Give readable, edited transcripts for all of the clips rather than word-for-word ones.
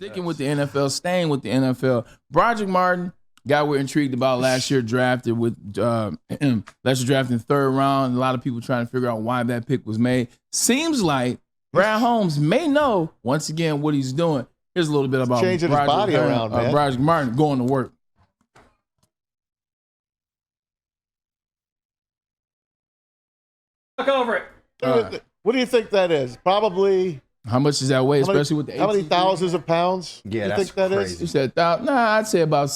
Sticking with the NFL, staying with the NFL. Broderick Martin, guy we're intrigued about last year, drafted in third round. A lot of people trying to figure out why that pick was made. Seems like Brad Holmes may know, once again, what he's doing. Here's a little bit about changing his body around, man. Broderick Martin going to work. Look over it. What do you think that is? Probably. How much does that weigh, especially with the how many thousands of pounds? Yeah, you that's think that crazy. is? You said I'd say about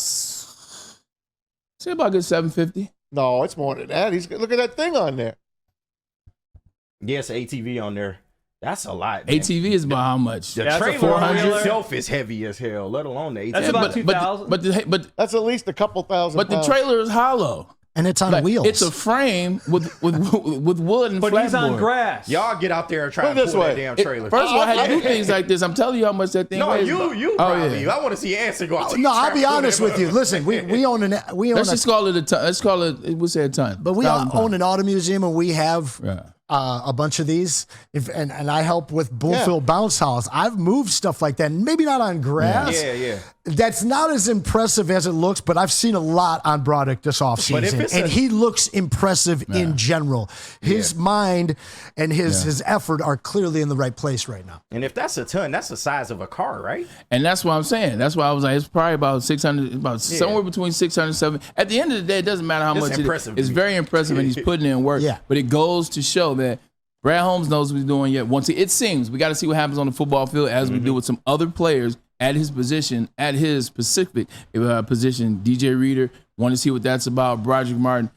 good 750. No, it's more than that. Look at that thing on there. Yes, ATV on there. That's a lot. Man. ATV is about how much? The That's a trailer 400 itself is heavy as hell, let alone the ATV. That's about 2,000. But that's at least a couple thousand. But the trailer is hollow. And it's on wheels. It's a frame with wood and but flatboard. he's on grass. Y'all get out there and try to pull that damn trailer. First of all, I had to do things like this. I'm telling you how much that thing weighs. You probably. I want to see your answer go out. No, I'll be honest with you. Listen, we own Let's just call it a ton. Let's call it. We'll say a ton. But we own an auto museum, and we have Yeah. a bunch of these. And I help with Bullfield Bounce House. I've moved stuff like that, maybe not on grass. Yeah. That's not as impressive as it looks, but I've seen a lot on Broderick this offseason. And he looks impressive in general. His mind and his effort are clearly in the right place right now. And if that's a ton, that's the size of a car, right? And that's what I'm saying. That's why I was like, it's probably about 600, somewhere between 600 and 700. At the end of the day, it doesn't matter how much it is. It's very impressive, and he's putting in work. Yeah. But it goes to show that Brad Holmes knows what he's doing yet. It seems we got to see what happens on the football field as we do with some other players at his position, at his specific position. DJ Reader, want to see what that's about. Broderick Martin,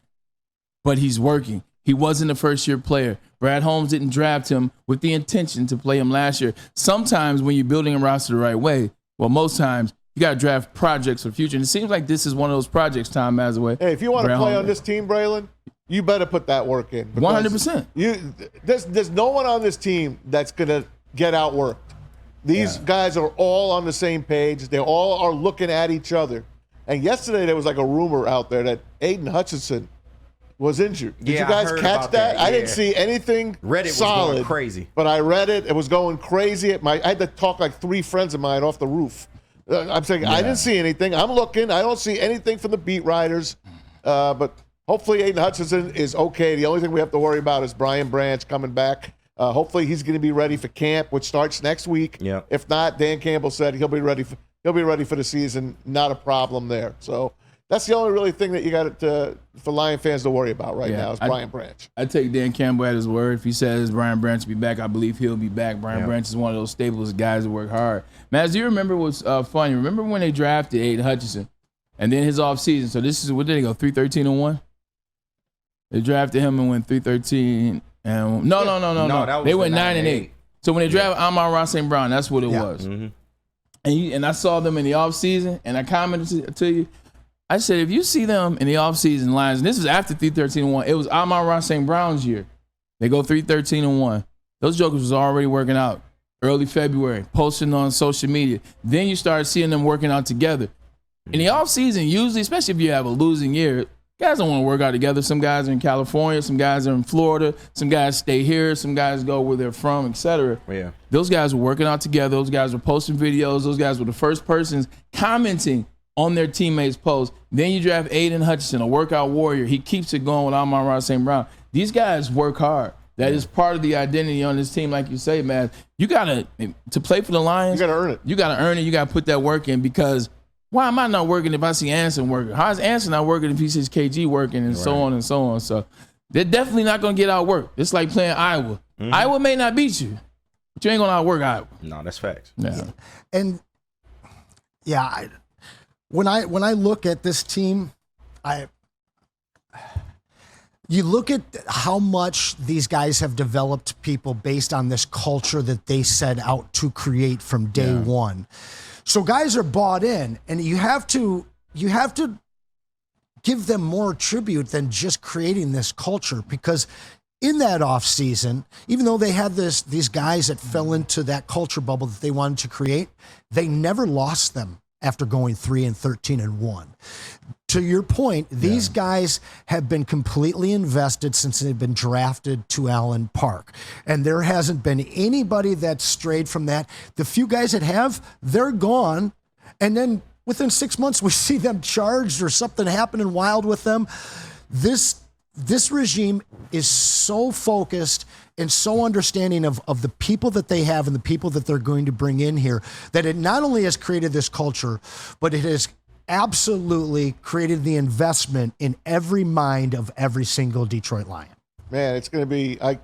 but he's working. He wasn't a first-year player. Brad Holmes didn't draft him with the intention to play him last year. Sometimes when you're building a roster the right way, well, most times you got to draft projects for the future. And it seems like this is one of those projects, Tom Mazaway. Hey, if you want to play on this team, Braylon, you better put that work in. 100%. There's no one on this team that's going to get outworked. These guys are all on the same page. They all are looking at each other. And yesterday there was like a rumor out there that Aiden Hutchinson was injured. Did you guys catch that? I didn't see anything Reddit solid, was going crazy. But I read it. It was going crazy. I had to talk like 3 friends of mine off the roof. I'm saying I didn't see anything. I'm looking. I don't see anything from the beat writers. But hopefully Aiden Hutchinson is okay. The only thing we have to worry about is Brian Branch coming back. Hopefully he's going to be ready for camp, which starts next week. Yeah. If not, Dan Campbell said he'll be ready for the season. Not a problem there. So that's the only really thing that you got for Lion fans to worry about right now is Brian Branch. I take Dan Campbell at his word. If he says Brian Branch will be back, I believe he'll be back. Brian Branch is one of those staples guys that work hard. Maz, do you remember what's funny? Remember when they drafted Aiden Hutchinson and then his offseason? So this is, what did they go, 3-13-1? They drafted him and went 3-13. And no. They went 9-8. So when they drafted Amon-Ra St. Brown, that's what it was. Mm-hmm. And I saw them in the offseason, and I commented to you. I said, if you see them in the offseason lines, and this was after 3-13-1, it was Amon-Ra St. Brown's year. They go 3-13-1. Those jokers was already working out early February, posting on social media. Then you start seeing them working out together. In the offseason, usually, especially if you have a losing year, guys don't want to work out together. Some guys are in California, some guys are in Florida, some guys stay here, some guys go where they're from, etc. Yeah. Those guys were working out together. Those guys were posting videos. Those guys were the first persons commenting on their teammates' posts. Then you draft Aiden Hutchinson, a workout warrior. He keeps it going with Amon-Ra St. Brown. These guys work hard. That is part of the identity on this team, like you say, man. You got to play for the Lions. You got to earn it. You got to earn it. You got to put that work in, because why am I not working if I see Anson working? How is Anson not working if he sees KG working, and so on and so on? So they're definitely not going to get outworked. It's like playing Iowa. Mm-hmm. Iowa may not beat you, but you ain't going to outwork Iowa. No, that's facts. Yeah. And when I look at this team, you look at how much these guys have developed people based on this culture that they set out to create from day one. So guys are bought in, and you have to give them more tribute than just creating this culture, because in that offseason, even though they had these guys that fell into that culture bubble that they wanted to create, they never lost them after going 3-13-1. To your point, these guys have been completely invested since they've been drafted to Allen Park. And there hasn't been anybody that's strayed from that. The few guys that have, they're gone. And then within 6 months, we see them charged or something happening wild with them. This regime is so focused and so understanding of the people that they have and the people that they're going to bring in here that it not only has created this culture, but it has absolutely created the investment in every mind of every single Detroit Lion. Man, it's going to be, I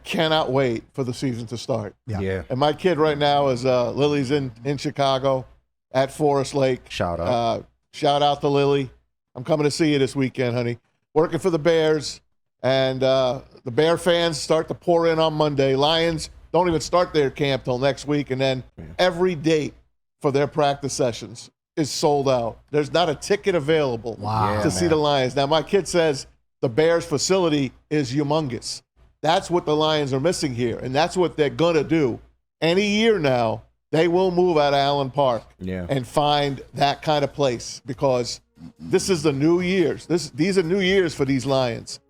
cannot wait for the season to start. Yeah. And my kid right now is, Lily's in Chicago at Forest Lake. Shout out. Shout out to Lily. I'm coming to see you this weekend, honey. Working for the Bears. And the Bear fans start to pour in on Monday. Lions don't even start their camp till next week. And then every date for their practice sessions is sold out. There's not a ticket available to see the Lions. Now, my kid says the Bears facility is humongous. That's what the Lions are missing here, and that's what they're going to do. Any year now, they will move out of Allen Park and find that kind of place because this is the new years. These are new years for these Lions.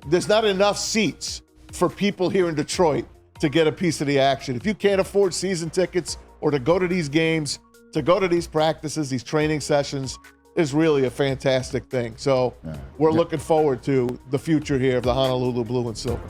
There's not enough seats for people here in Detroit to get a piece of the action. If you can't afford season tickets or to go to these games, to go to these practices, these training sessions is really a fantastic thing. So we're looking forward to the future here of the Honolulu Blue and Silver.